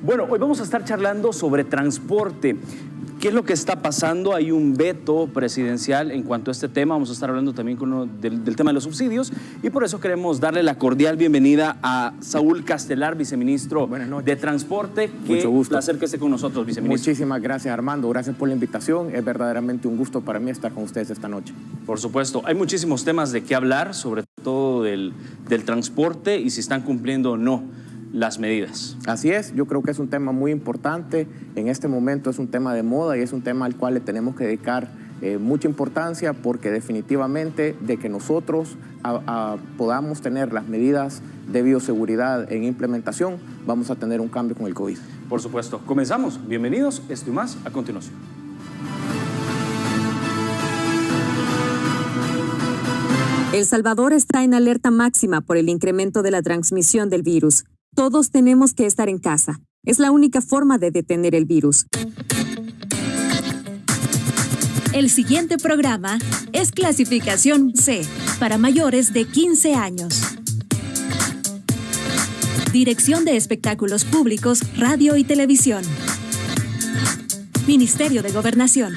Bueno, hoy vamos a estar charlando sobre transporte. ¿Qué es lo que está pasando? Hay un veto presidencial en cuanto a este tema. Vamos a estar hablando también del tema de los subsidios y por eso queremos darle la cordial bienvenida a Saúl Castelar, viceministro de Transporte. Qué placer que esté con nosotros, viceministro. Muchísimas gracias, Armando. Gracias por la invitación. Es verdaderamente un gusto para mí estar con ustedes esta noche. Por supuesto. Hay muchísimos temas de qué hablar, sobre todo del transporte y si están cumpliendo o no las medidas. Así es, yo creo que es un tema muy importante, en este momento es un tema de moda y es un tema al cual le tenemos que dedicar mucha importancia porque definitivamente de que nosotros podamos tener las medidas de bioseguridad en implementación, vamos a tener un cambio con el COVID. Por supuesto. Comenzamos. Bienvenidos, esto y más a continuación. El Salvador está en alerta máxima por el incremento de la transmisión del virus. Todos tenemos que estar en casa. Es la única forma de detener el virus. El siguiente programa es clasificación C, para mayores de 15 años. Dirección de Espectáculos Públicos, Radio y Televisión. Ministerio de Gobernación.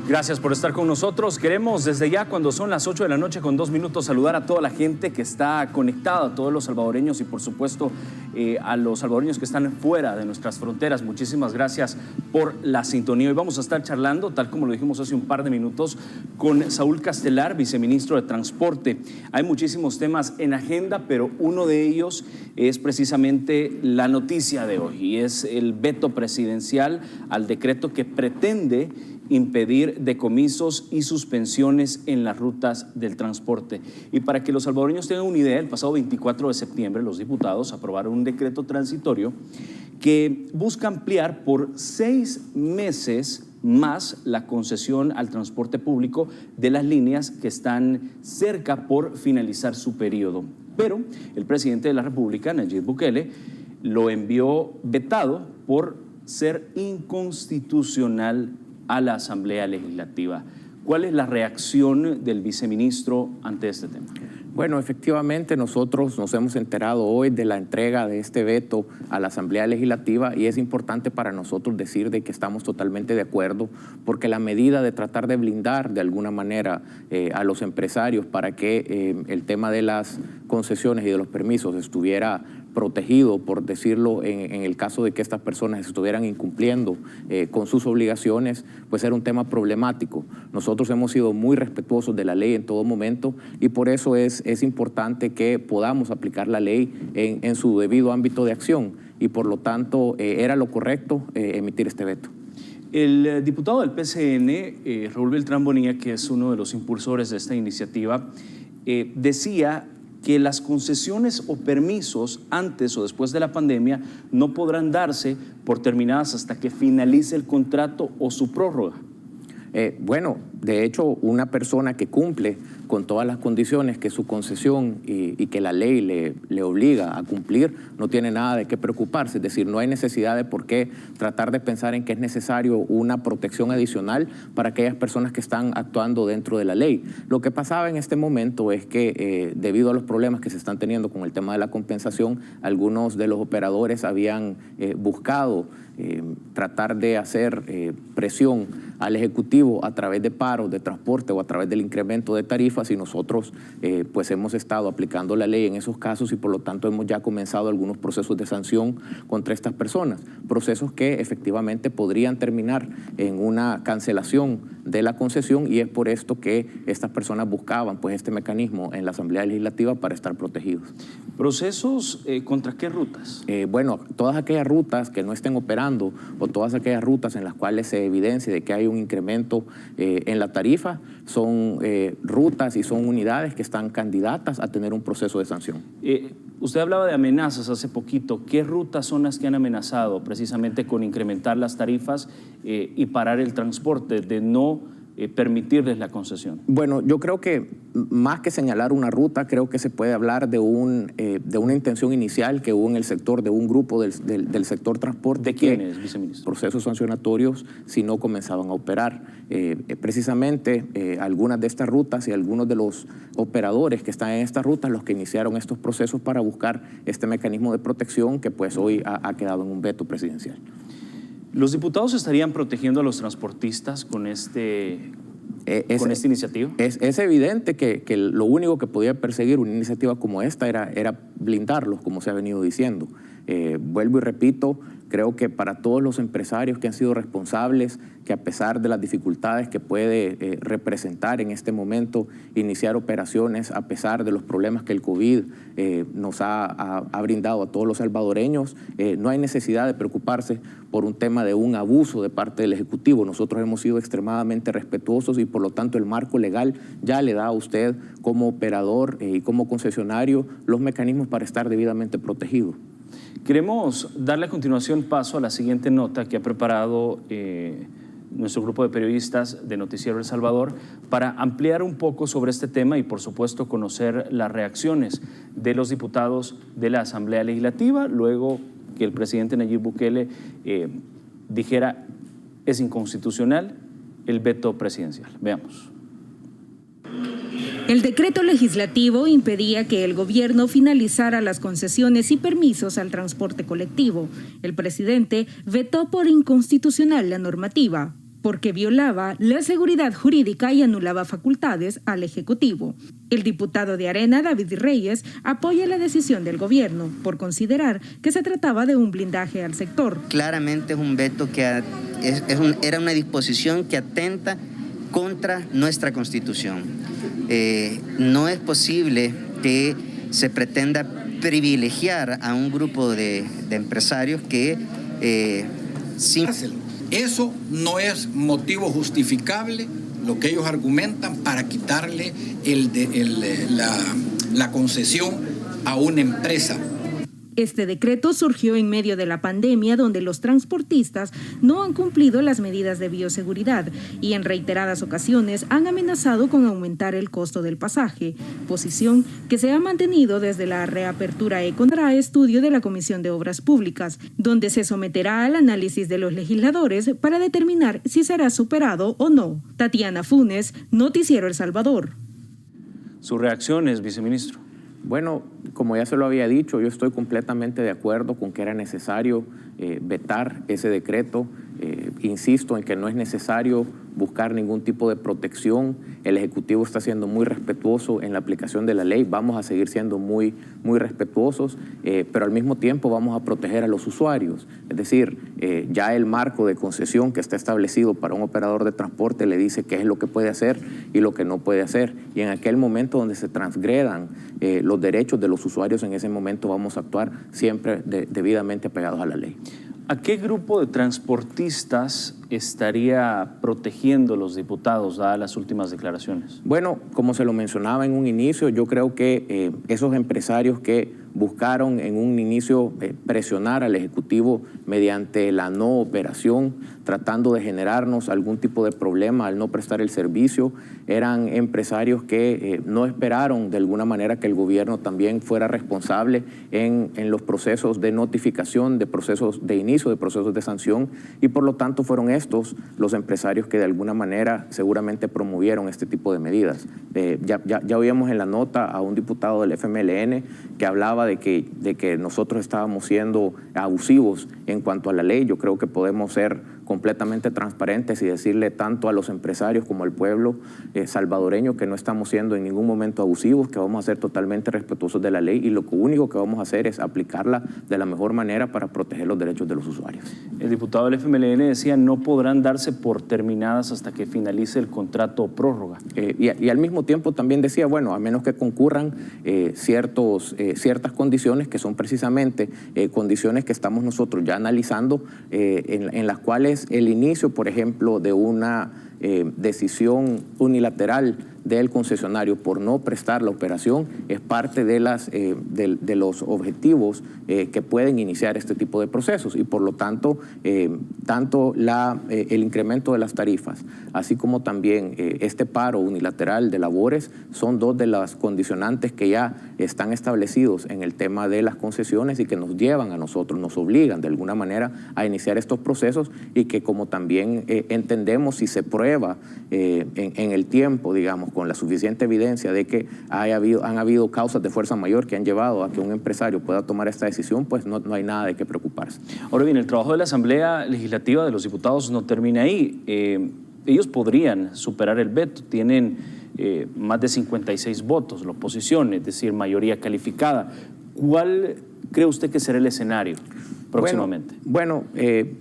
Gracias por estar con nosotros. Queremos desde ya, cuando son las 8 de la noche con 2 minutos, saludar a toda la gente que está conectada, a todos los salvadoreños y por supuesto a los salvadoreños que están fuera de nuestras fronteras. Muchísimas gracias por la sintonía. Hoy vamos a estar charlando, tal como lo dijimos hace un par de minutos, con Saúl Castelar, viceministro de Transporte. Hay muchísimos temas en agenda, pero uno de ellos es precisamente la noticia de hoy y es el veto presidencial al decreto que pretende impedir decomisos y suspensiones en las rutas del transporte. Y para que los salvadoreños tengan una idea, el pasado 24 de septiembre los diputados aprobaron un decreto transitorio que busca ampliar por 6 meses más la concesión al transporte público de las líneas que están cerca por finalizar su periodo. Pero el presidente de la República, Nayib Bukele, lo envió vetado por ser inconstitucional a la Asamblea Legislativa. ¿Cuál es la reacción del viceministro ante este tema? Bueno, efectivamente nosotros nos hemos enterado hoy de la entrega de este veto a la Asamblea Legislativa y es importante para nosotros decir de que estamos totalmente de acuerdo porque la medida de tratar de blindar de alguna manera a los empresarios para que el tema de las concesiones y de los permisos estuviera protegido, por decirlo, en el caso de que estas personas estuvieran incumpliendo con sus obligaciones, pues era un tema problemático. Nosotros hemos sido muy respetuosos de la ley en todo momento y por eso es importante que podamos aplicar la ley en su debido ámbito de acción y por lo tanto era lo correcto emitir este veto. El diputado del PCN, Raúl Beltrán Bonilla, que es uno de los impulsores de esta iniciativa, decía que las concesiones o permisos antes o después de la pandemia no podrán darse por terminadas hasta que finalice el contrato o su prórroga. Bueno, de hecho, una persona que cumple con todas las condiciones que su concesión y que la ley le obliga a cumplir, no tiene nada de qué preocuparse. Es decir, no hay necesidad de por qué tratar de pensar en que es necesario una protección adicional para aquellas personas que están actuando dentro de la ley. Lo que pasaba en este momento es que debido a los problemas que se están teniendo con el tema de la compensación, algunos de los operadores habían buscado tratar de hacer presión al Ejecutivo a través de paros de transporte o a través del incremento de tarifas y nosotros pues hemos estado aplicando la ley en esos casos y por lo tanto hemos ya comenzado algunos procesos de sanción contra estas personas, procesos que efectivamente podrían terminar en una cancelación de la concesión y es por esto que estas personas buscaban pues este mecanismo en la Asamblea Legislativa para estar protegidos. ¿Procesos contra qué rutas? Bueno, todas aquellas rutas que no estén operando o todas aquellas rutas en las cuales se evidencia de que hay un incremento en la tarifa son rutas y son unidades que están candidatas a tener un proceso de sanción. Usted hablaba de amenazas hace poquito. ¿Qué rutas son las que han amenazado precisamente con incrementar las tarifas y parar el transporte, de no permitirles la concesión? Bueno, yo creo que más que señalar una ruta, creo que se puede hablar de una intención inicial que hubo en el sector, de un grupo del sector transporte. ¿De quiénes, viceministro? Procesos sancionatorios si no comenzaban a operar. Precisamente algunas de estas rutas y algunos de los operadores que están en estas rutas los que iniciaron estos procesos para buscar este mecanismo de protección que pues hoy ha quedado en un veto presidencial. ¿Los diputados estarían protegiendo a los transportistas con esta iniciativa? Es evidente que lo único que podía perseguir una iniciativa como esta era blindarlos, como se ha venido diciendo. Vuelvo y repito, creo que para todos los empresarios que han sido responsables, que a pesar de las dificultades que puede representar en este momento iniciar operaciones, a pesar de los problemas que el COVID nos ha brindado a todos los salvadoreños, no hay necesidad de preocuparse por un tema de un abuso de parte del Ejecutivo. Nosotros hemos sido extremadamente respetuosos y por lo tanto el marco legal ya le da a usted como operador y como concesionario los mecanismos para estar debidamente protegido. Queremos darle a continuación paso a la siguiente nota que ha preparado nuestro grupo de periodistas de Noticiero El Salvador para ampliar un poco sobre este tema y por supuesto conocer las reacciones de los diputados de la Asamblea Legislativa luego que el presidente Nayib Bukele dijera es inconstitucional el veto presidencial. Veamos. El decreto legislativo impedía que el gobierno finalizara las concesiones y permisos al transporte colectivo. El presidente vetó por inconstitucional la normativa, porque violaba la seguridad jurídica y anulaba facultades al Ejecutivo. El diputado de Arena, David Reyes, apoya la decisión del gobierno por considerar que se trataba de un blindaje al sector. Claramente es un veto que era una disposición que atenta contra nuestra Constitución. No es posible que se pretenda privilegiar a un grupo de empresarios que Eso no es motivo justificable, lo que ellos argumentan, para quitarle la concesión a una empresa. Este decreto surgió en medio de la pandemia, donde los transportistas no han cumplido las medidas de bioseguridad y en reiteradas ocasiones han amenazado con aumentar el costo del pasaje, posición que se ha mantenido desde la reapertura contra estudio de la Comisión de Obras Públicas, donde se someterá al análisis de los legisladores para determinar si será superado o no. Tatiana Funes, Noticiero El Salvador. Sus reacciones, viceministro. Bueno, como ya se lo había dicho, yo estoy completamente de acuerdo con que era necesario vetar ese decreto. Insisto en que no es necesario buscar ningún tipo de protección. El Ejecutivo está siendo muy respetuoso en la aplicación de la ley. Vamos a seguir siendo muy respetuosos, pero al mismo tiempo vamos a proteger a los usuarios. Es decir, ya el marco de concesión que está establecido para un operador de transporte le dice qué es lo que puede hacer y lo que no puede hacer. Y en aquel momento donde se transgredan los derechos de los usuarios, en ese momento vamos a actuar siempre debidamente apegados a la ley. ¿A qué grupo de transportistas estaría protegiendo los diputados, dadas las últimas declaraciones? Bueno, como se lo mencionaba en un inicio, yo creo que esos empresarios que buscaron en un inicio presionar al Ejecutivo mediante la no operación, tratando de generarnos algún tipo de problema al no prestar el servicio, eran empresarios que no esperaron de alguna manera que el gobierno también fuera responsable en los procesos de notificación, de procesos de inicio, de procesos de sanción, y por lo tanto fueron estos los empresarios que de alguna manera seguramente promovieron este tipo de medidas. Ya oíamos en la nota a un diputado del FMLN que hablaba de que nosotros estábamos siendo abusivos en cuanto a la ley. Yo creo que podemos ser completamente transparentes y decirle tanto a los empresarios como al pueblo salvadoreño que no estamos siendo en ningún momento abusivos, que vamos a ser totalmente respetuosos de la ley y lo único que vamos a hacer es aplicarla de la mejor manera para proteger los derechos de los usuarios. El diputado del FMLN decía no podrán darse por terminadas hasta que finalice el contrato prórroga. Y al mismo tiempo también decía, bueno, a menos que concurran ciertas condiciones que son precisamente condiciones que estamos nosotros ya analizando, en las cuales el inicio, por ejemplo, de una decisión unilateral del concesionario por no prestar la operación es parte de los objetivos que pueden iniciar este tipo de procesos y por lo tanto, tanto el incremento de las tarifas, así como también este paro unilateral de labores son dos de las condicionantes que ya están establecidos en el tema de las concesiones y que nos llevan a nosotros, nos obligan de alguna manera a iniciar estos procesos y que como también entendemos si se prueba en el tiempo, digamos, con la suficiente evidencia de que han habido causas de fuerza mayor que han llevado a que un empresario pueda tomar esta decisión, pues no hay nada de qué preocuparse. Ahora bien, el trabajo de la Asamblea Legislativa de los Diputados no termina ahí. Ellos podrían superar el veto, tienen más de 56 votos, la oposición, es decir, mayoría calificada. ¿Cuál cree usted que será el escenario próximamente? Bueno,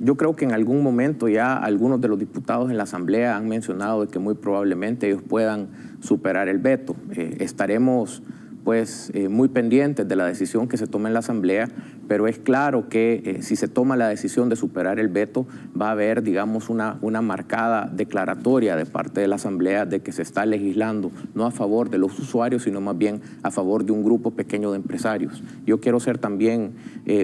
yo creo que en algún momento ya algunos de los diputados en la Asamblea han mencionado de que muy probablemente ellos puedan superar el veto. Estaremos pues muy pendientes de la decisión que se tome en la Asamblea, pero es claro que si se toma la decisión de superar el veto, va a haber, digamos, una marcada declaratoria de parte de la Asamblea de que se está legislando no a favor de los usuarios, sino más bien a favor de un grupo pequeño de empresarios. Yo quiero ser también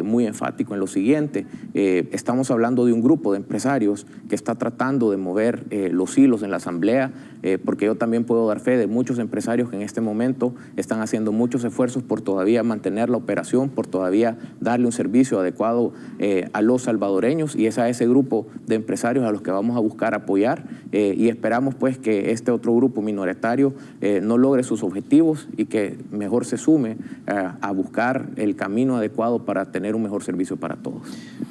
muy enfático en lo siguiente. Estamos hablando de un grupo de empresarios que está tratando de mover los hilos en la Asamblea, porque yo también puedo dar fe de muchos empresarios que en este momento están haciendo muchos esfuerzos por todavía mantener la operación, por todavía darle un servicio adecuado a los salvadoreños, y es a ese grupo de empresarios a los que vamos a buscar apoyar y esperamos pues que este otro grupo minoritario no logre sus objetivos y que mejor se sume a buscar el camino adecuado para tener un mejor servicio para todos.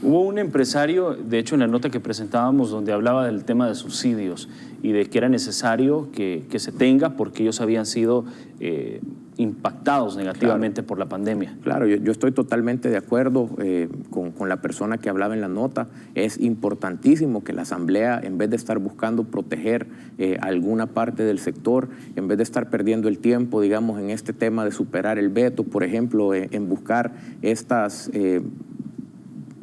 Hubo un empresario, de hecho en la nota que presentábamos, donde hablaba del tema de subsidios y de que era necesario que se tenga porque ellos habían sido impactados negativamente por la pandemia. Claro, yo estoy totalmente de acuerdo con la persona que hablaba en la nota. Es importantísimo que la Asamblea, en vez de estar buscando proteger alguna parte del sector, en vez de estar perdiendo el tiempo, digamos, en este tema de superar el veto, por ejemplo, en buscar estas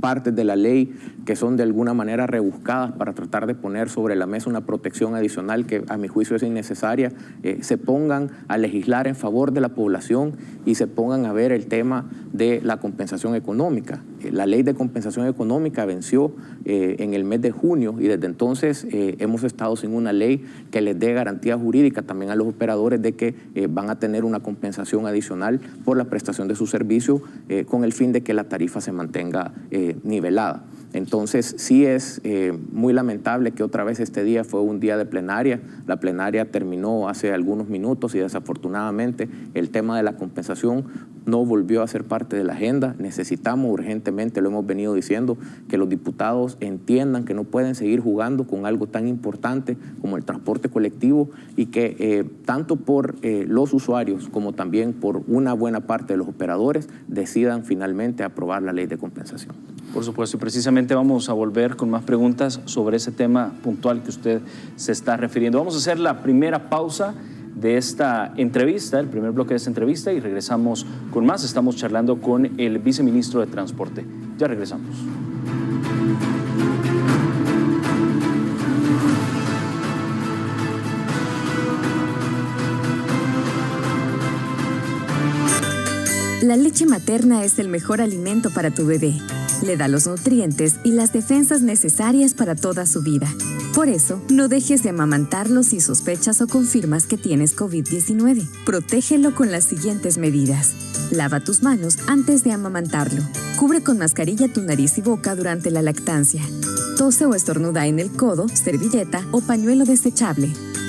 partes de la ley que son de alguna manera rebuscadas para tratar de poner sobre la mesa una protección adicional que a mi juicio es innecesaria, se pongan a legislar en favor de la población y se pongan a ver el tema de la compensación económica. La ley de compensación económica venció en el mes de junio y desde entonces hemos estado sin una ley que les dé garantía jurídica también a los operadores de que van a tener una compensación adicional por la prestación de su servicio con el fin de que la tarifa se mantenga nivelada. Entonces sí es muy lamentable que otra vez este día fue un día de plenaria. La plenaria terminó hace algunos minutos y desafortunadamente el tema de la compensación no volvió a ser parte de la agenda. Necesitamos urgentemente, lo hemos venido diciendo, que los diputados entiendan que no pueden seguir jugando con algo tan importante como el transporte colectivo y que tanto por los usuarios como también por una buena parte de los operadores decidan finalmente aprobar la ley de compensación. Por supuesto, y precisamente vamos a volver con más preguntas sobre ese tema puntual que usted se está refiriendo. Vamos a hacer la primera pausa de esta entrevista, el primer bloque de esta entrevista, y regresamos con más. Estamos charlando con el viceministro de Transporte. Ya regresamos. La leche materna es el mejor alimento para tu bebé. Le da los nutrientes y las defensas necesarias para toda su vida. Por eso, no dejes de amamantarlo si sospechas o confirmas que tienes COVID-19. Protégelo con las siguientes medidas. Lava tus manos antes de amamantarlo. Cubre con mascarilla tu nariz y boca durante la lactancia. Tose o estornuda en el codo, servilleta o pañuelo desechable.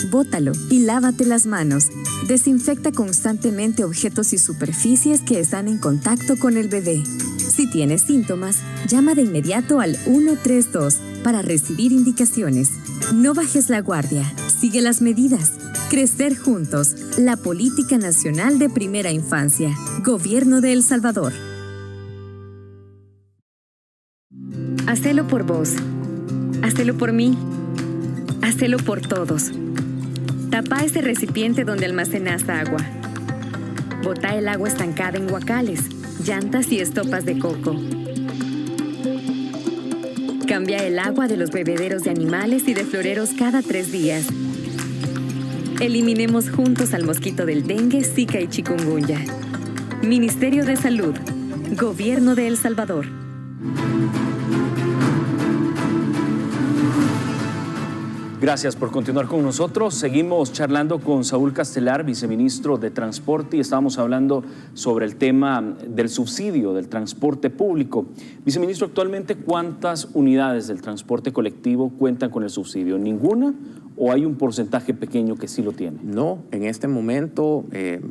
Bótalo y lávate las manos. Desinfecta constantemente objetos y superficies que están en contacto con el bebé. Si tienes síntomas, llama de inmediato al 132 para recibir indicaciones. No bajes la guardia. Sigue las medidas. Crecer juntos. La Política Nacional de Primera Infancia. Gobierno de El Salvador. Hacelo por vos. Hacelo por mí. Hacelo por todos. Tapa ese recipiente donde almacenas agua. Bota el agua estancada en guacales, llantas y estopas de coco. Cambia el agua de los bebederos de animales y de floreros cada 3 días. Eliminemos juntos al mosquito del dengue, zika y chikungunya. Ministerio de Salud, Gobierno de El Salvador. Gracias por continuar con nosotros. Seguimos charlando con Saúl Castelar, viceministro de Transporte, y estábamos hablando sobre el tema del subsidio del transporte público. Viceministro, actualmente, ¿cuántas unidades del transporte colectivo cuentan con el subsidio? ¿Ninguna o hay un porcentaje pequeño que sí lo tiene? No, en este momento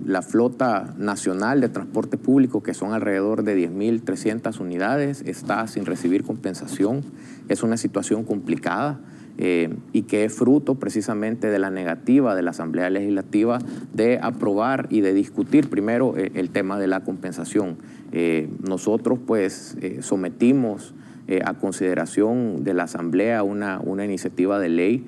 la flota nacional de transporte público, que son alrededor de 10.300 unidades, está sin recibir compensación. Es una situación complicada. Y que es fruto precisamente de la negativa de la Asamblea Legislativa de aprobar y de discutir primero el tema de la compensación. Nosotros pues sometimos a consideración de la Asamblea una iniciativa de ley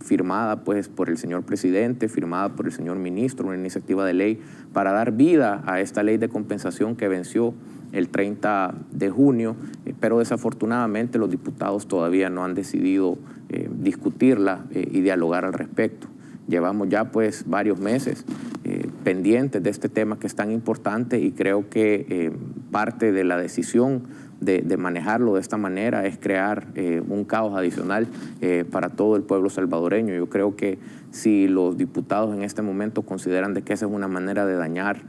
firmada pues por el señor presidente, firmada por el señor ministro, una iniciativa de ley para dar vida a esta ley de compensación que venció el 30 de junio, pero desafortunadamente los diputados todavía no han decidido discutirla y dialogar al respecto. Llevamos ya pues varios meses pendientes de este tema que es tan importante, y creo que parte de la decisión de manejarlo de esta manera es crear un caos adicional para todo el pueblo salvadoreño. Yo creo que si los diputados en este momento consideran de que esa es una manera de dañar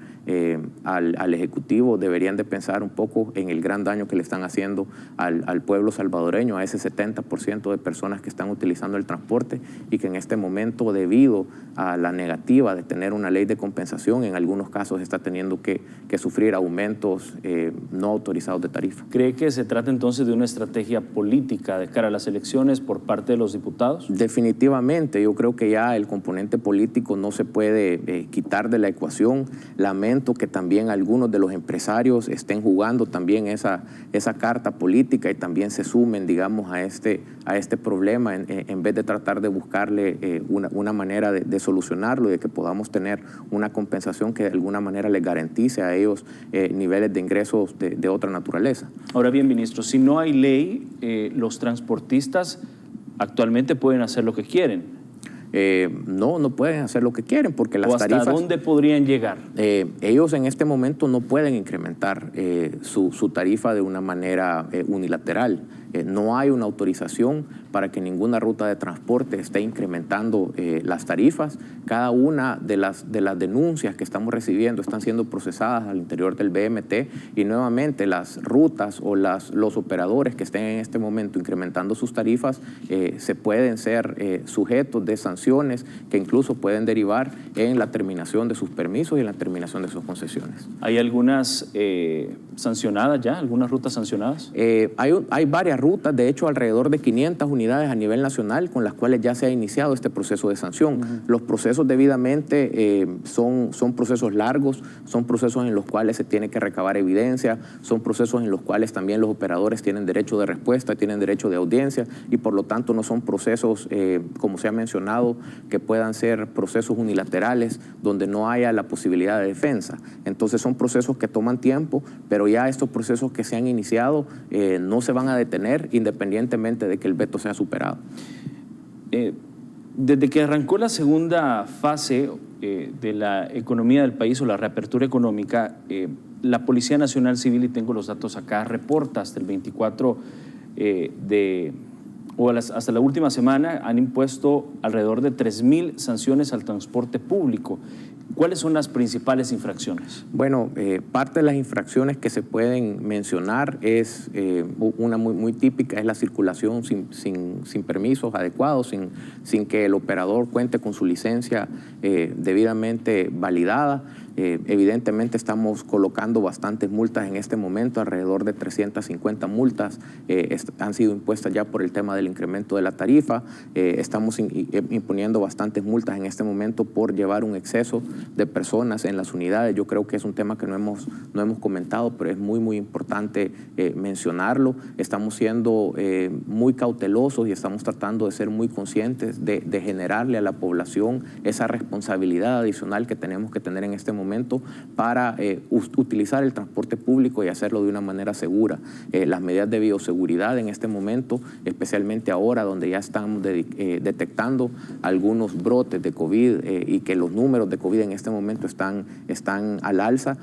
al Ejecutivo, deberían de pensar un poco en el gran daño que le están haciendo al pueblo salvadoreño, a ese 70% de personas que están utilizando el transporte, y que en este momento, debido a la negativa de tener una ley de compensación, en algunos casos está teniendo que sufrir aumentos no autorizados de tarifa. ¿Cree que se trata entonces de una estrategia política de cara a las elecciones por parte de los diputados? Definitivamente, yo creo que ya el componente político no se puede quitar de la ecuación. Lamento que también algunos de los empresarios estén jugando también esa carta política y también se sumen, digamos, a este problema en vez de tratar de buscarle una manera de solucionarlo y de que podamos tener una compensación que de alguna manera les garantice a ellos niveles de ingresos de otra naturaleza. Ahora bien, ministro, si no hay ley, los transportistas actualmente pueden hacer lo que quieren. No pueden hacer lo que quieren porque las tarifas... ¿Hasta dónde podrían llegar? Ellos en este momento no pueden incrementar su tarifa de una manera unilateral. No hay una autorización para que ninguna ruta de transporte esté incrementando las tarifas. Cada una de las denuncias que estamos recibiendo están siendo procesadas al interior del BMT, y nuevamente las rutas o los operadores que estén en este momento incrementando sus tarifas se pueden ser sujetos de sanciones que incluso pueden derivar en la terminación de sus permisos y en la terminación de sus concesiones. ¿Hay algunas sancionadas ya? ¿Algunas rutas sancionadas? Hay varias rutas, de hecho alrededor de 500 unidades a nivel nacional con las cuales ya se ha iniciado este proceso de sanción. Los procesos debidamente son procesos largos, son procesos en los cuales se tiene que recabar evidencia, son procesos en los cuales también los operadores tienen derecho de respuesta, tienen derecho de audiencia, y por lo tanto no son procesos, como se ha mencionado, que puedan ser procesos unilaterales donde no haya la posibilidad de defensa. Entonces son procesos que toman tiempo, pero ya estos procesos que se han iniciado no se van a detener independientemente de que el veto sea superado. Desde que arrancó la segunda fase de la economía del país o la reapertura económica, la Policía Nacional Civil, y tengo los datos acá, reporta hasta el 24 hasta la última semana han impuesto alrededor de 3.000 sanciones al transporte público. ¿Cuáles son las principales infracciones? Bueno, parte de las infracciones que se pueden mencionar es una muy típica, es la circulación sin permisos adecuados, sin que el operador cuente con su licencia debidamente validada. Evidentemente estamos colocando bastantes multas en este momento, alrededor de 350 multas han sido impuestas ya por el tema del incremento de la tarifa. Estamos imponiendo bastantes multas en este momento por llevar un exceso de personas en las unidades. Yo creo que es un tema que no hemos comentado, pero es muy importante mencionarlo. Estamos siendo muy cautelosos y estamos tratando de ser muy conscientes de generarle a la población esa responsabilidad adicional que tenemos que tener en este momento momento para utilizar el transporte público y hacerlo de una manera segura. Las medidas de bioseguridad en este momento, especialmente ahora donde ya estamos detectando algunos brotes de COVID y que los números de COVID en este momento están al alza,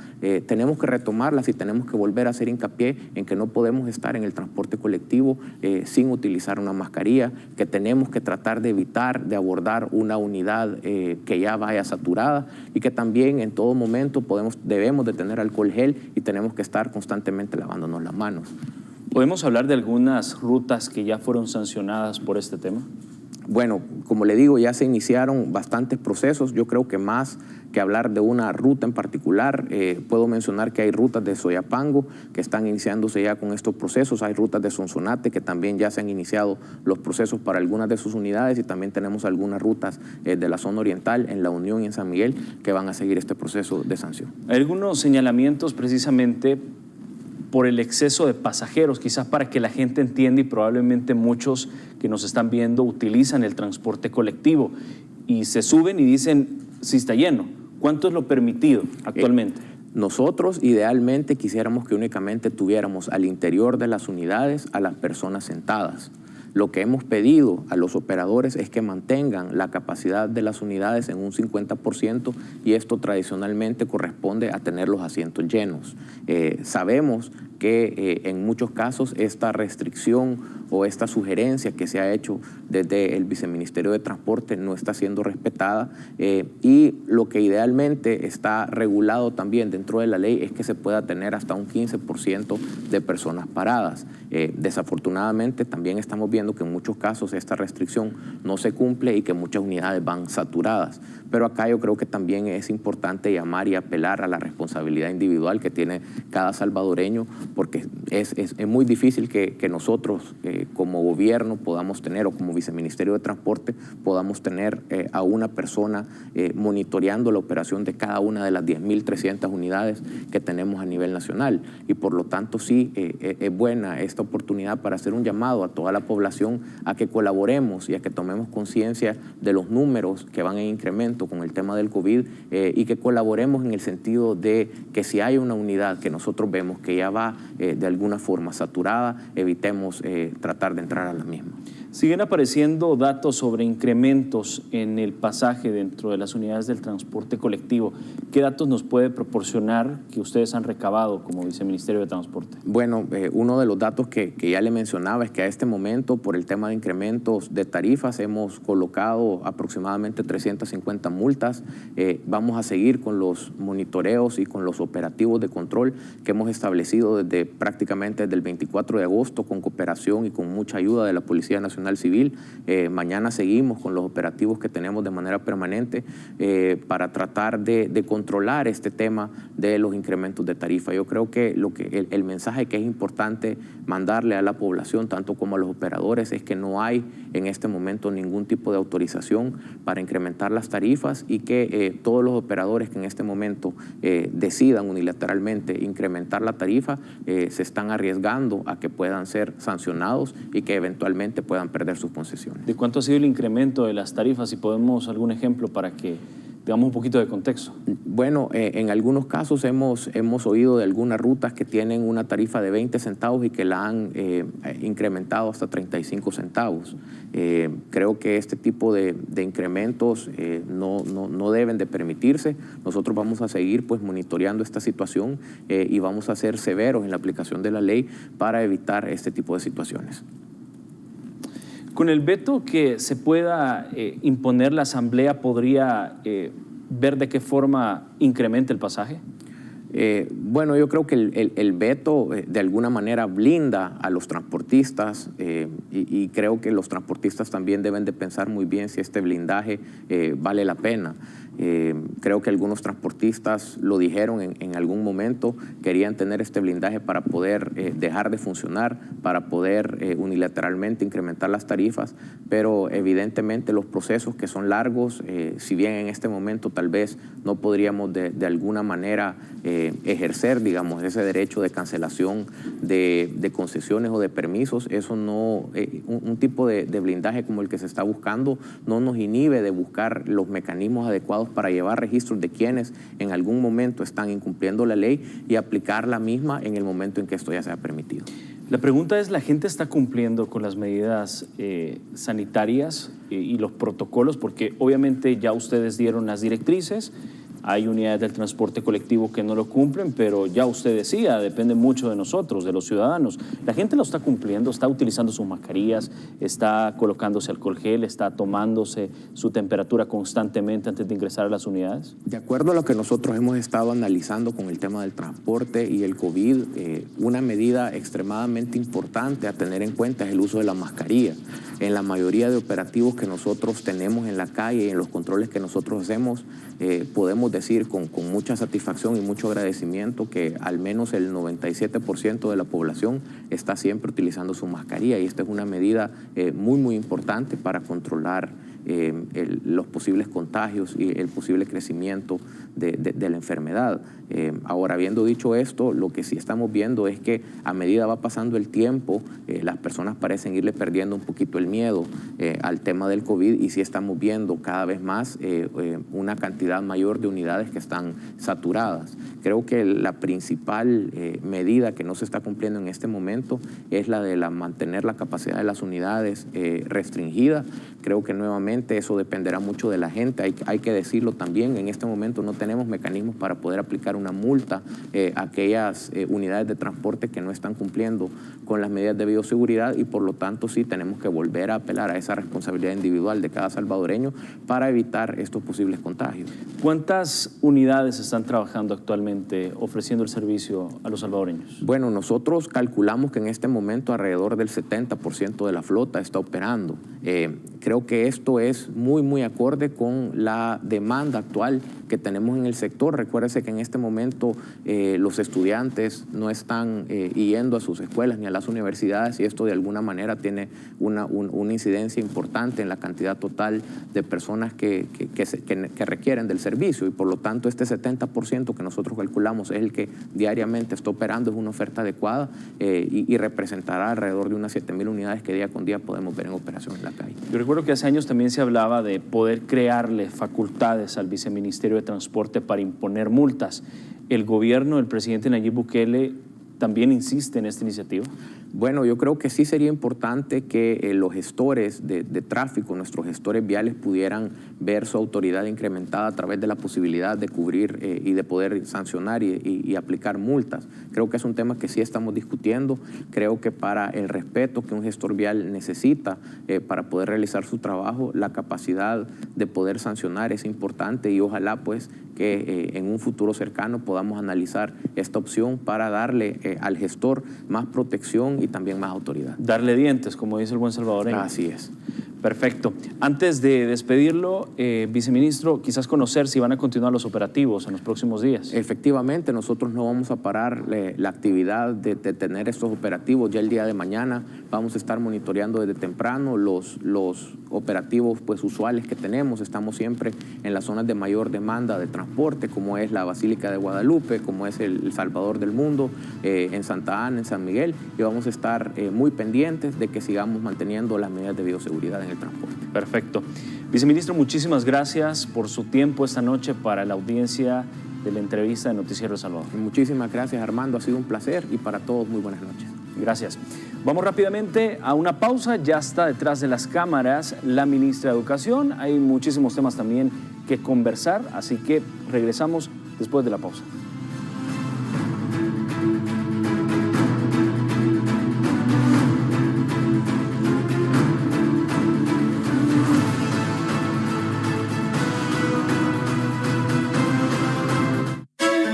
tenemos que retomarlas y tenemos que volver a hacer hincapié en que no podemos estar en el transporte colectivo sin utilizar una mascarilla, que tenemos que tratar de evitar de abordar una unidad que ya vaya saturada y que también en todo momento debemos de tener alcohol gel y tenemos que estar constantemente lavándonos las manos. ¿Podemos hablar de algunas rutas que ya fueron sancionadas por este tema? Bueno, como le digo, ya se iniciaron bastantes procesos. Yo creo que más que hablar de una ruta en particular, puedo mencionar que hay rutas de Soyapango que están iniciándose ya con estos procesos. Hay rutas de Sonsonate que también ya se han iniciado los procesos para algunas de sus unidades y también tenemos algunas rutas de la zona oriental en La Unión y en San Miguel que van a seguir este proceso de sanción. Hay algunos señalamientos precisamente por el exceso de pasajeros, quizás para que la gente entienda, y probablemente muchos que nos están viendo utilizan el transporte colectivo y se suben y dicen, si está lleno, ¿cuánto es lo permitido actualmente? Nosotros idealmente quisiéramos que únicamente tuviéramos al interior de las unidades a las personas sentadas. Lo que hemos pedido a los operadores es que mantengan la capacidad de las unidades en un 50% y esto tradicionalmente corresponde a tener los asientos llenos. Sabemos que en muchos casos esta restricción o esta sugerencia que se ha hecho desde el Viceministerio de Transporte no está siendo respetada y lo que idealmente está regulado también dentro de la ley es que se pueda tener hasta un 15% de personas paradas. Desafortunadamente también estamos viendo que en muchos casos esta restricción no se cumple y que muchas unidades van saturadas. Pero acá yo creo que también es importante llamar y apelar a la responsabilidad individual que tiene cada salvadoreño, porque es muy difícil que nosotros como gobierno podamos tener, o como Viceministerio de Transporte, podamos tener a una persona monitoreando la operación de cada una de las 10.300 unidades que tenemos a nivel nacional. Y por lo tanto sí es buena esta oportunidad para hacer un llamado a toda la población a que colaboremos y a que tomemos conciencia de los números que van en incremento con el tema del COVID y que colaboremos en el sentido de que si hay una unidad que nosotros vemos que ya va de alguna forma saturada, evitemos tratar de entrar a la misma. Siguen apareciendo datos sobre incrementos en el pasaje dentro de las unidades del transporte colectivo. ¿Qué datos nos puede proporcionar que ustedes han recabado como Viceministerio de Transporte? Bueno, uno de los datos que ya le mencionaba es que a este momento, por el tema de incrementos de tarifas, hemos colocado aproximadamente 350 multas. Vamos a seguir con los monitoreos y con los operativos de control que hemos establecido prácticamente desde el 24 de agosto con cooperación y con mucha ayuda de la Policía Nacional Civil. Mañana seguimos con los operativos que tenemos de manera permanente para tratar de controlar este tema de los incrementos de tarifa. Yo creo que el mensaje que es importante mandarle a la población, tanto como a los operadores, es que no hay en este momento ningún tipo de autorización para incrementar las tarifas y que todos los operadores que en este momento decidan unilateralmente incrementar la tarifa se están arriesgando a que puedan ser sancionados y que eventualmente puedan perder sus concesiones. ¿De cuánto ha sido el incremento de las tarifas? Si podemos algún ejemplo para que digamos un poquito de contexto. Bueno, en algunos casos hemos oído de algunas rutas que tienen una tarifa de 20 centavos y que la han incrementado hasta 35 centavos. Creo que este tipo de incrementos no deben de permitirse. Nosotros vamos a seguir pues monitoreando esta situación y vamos a ser severos en la aplicación de la ley para evitar este tipo de situaciones. Con el veto que se pueda imponer, la Asamblea podría ver de qué forma incrementa el pasaje. Bueno, yo creo que el veto de alguna manera blinda a los transportistas y creo que los transportistas también deben de pensar muy bien si este blindaje vale la pena. Creo que algunos transportistas lo dijeron en algún momento, querían tener este blindaje para poder dejar de funcionar, para poder unilateralmente incrementar las tarifas, pero evidentemente los procesos que son largos, si bien en este momento tal vez no podríamos de alguna manera ejercer, digamos, ese derecho de cancelación de concesiones o de permisos, eso no, un tipo de blindaje como el que se está buscando no nos inhibe de buscar los mecanismos adecuados capacitados para llevar registros de quienes en algún momento están incumpliendo la ley y aplicar la misma en el momento en que esto ya sea permitido. La pregunta es, ¿la gente está cumpliendo con las medidas sanitarias y los protocolos? Porque obviamente ya ustedes dieron las directrices, hay unidades del transporte colectivo que no lo cumplen, pero ya usted decía, depende mucho de nosotros, de los ciudadanos. ¿La gente lo está cumpliendo? ¿Está utilizando sus mascarillas? ¿Está colocándose alcohol gel? ¿Está tomándose su temperatura constantemente antes de ingresar a las unidades? De acuerdo a lo que nosotros hemos estado analizando con el tema del transporte y el COVID, una medida extremadamente importante a tener en cuenta es el uso de la mascarilla. En la mayoría de operativos que nosotros tenemos en la calle y en los controles que nosotros hacemos, podemos decir con mucha satisfacción y mucho agradecimiento que al menos el 97% de la población está siempre utilizando su mascarilla, y esta es una medida muy importante para controlar los posibles contagios y el posible crecimiento de la enfermedad. Ahora, habiendo dicho esto, lo que sí estamos viendo es que a medida va pasando el tiempo, las personas parecen irle perdiendo un poquito el miedo al tema del COVID, y sí estamos viendo cada vez más una cantidad mayor de unidades que están saturadas. Creo que la principal medida que no se está cumpliendo en este momento es la de mantener la capacidad de las unidades restringida. Creo que nuevamente eso dependerá mucho de la gente. Hay que decirlo también, en este momento no tenemos mecanismos para poder aplicar una multa a aquellas unidades de transporte que no están cumpliendo con las medidas de bioseguridad, y por lo tanto sí tenemos que volver a apelar a esa responsabilidad individual de cada salvadoreño para evitar estos posibles contagios. ¿Cuántas unidades están trabajando actualmente ofreciendo el servicio a los salvadoreños? Bueno, nosotros calculamos que en este momento alrededor del 70% de la flota está operando. Creo que esto es muy acorde con la demanda actual que tenemos en el sector. Recuérdese que en este momento los estudiantes no están yendo a sus escuelas ni a las universidades, y esto de alguna manera tiene una incidencia importante en la cantidad total de personas que requieren del servicio, y por lo tanto este 70% que nosotros calculamos es el que diariamente está operando. Es una oferta adecuada y representará alrededor de unas 7,000 unidades que día con día podemos ver en operación en la calle. Yo recuerdo que hace años también se hablaba de poder crearle facultades al Viceministerio de Transporte para imponer multas. ¿El gobierno del presidente Nayib Bukele también insiste en esta iniciativa? Bueno, yo creo que sí sería importante que los gestores de tráfico, nuestros gestores viales, pudieran ver su autoridad incrementada a través de la posibilidad de cubrir y de poder sancionar y aplicar multas. Creo que es un tema que sí estamos discutiendo. Creo que para el respeto que un gestor vial necesita para poder realizar su trabajo, la capacidad de poder sancionar es importante, y ojalá pues que en un futuro cercano podamos analizar esta opción para darle al gestor más protección y también más autoridad. Darle dientes, como dice el buen salvadoreño. Así es. Perfecto. Antes de despedirlo, viceministro, quizás conocer si van a continuar los operativos en los próximos días. Efectivamente, nosotros no vamos a parar la actividad de tener estos operativos. Ya el día de mañana vamos a estar monitoreando desde temprano los operativos pues usuales que tenemos. Estamos siempre en las zonas de mayor demanda de transporte, como es la Basílica de Guadalupe, como es el Salvador del Mundo, en Santa Ana, en San Miguel, y vamos a estar muy pendientes de que sigamos manteniendo las medidas de bioseguridad en el transporte. Perfecto. Viceministro, muchísimas gracias por su tiempo esta noche para la audiencia de la entrevista de Noticiero El Salvador. Muchísimas gracias, Armando, ha sido un placer, y para todos muy buenas noches. Gracias. Vamos rápidamente a una pausa. Ya está detrás de las cámaras la ministra de Educación. Hay muchísimos temas también que conversar, así que regresamos después de la pausa.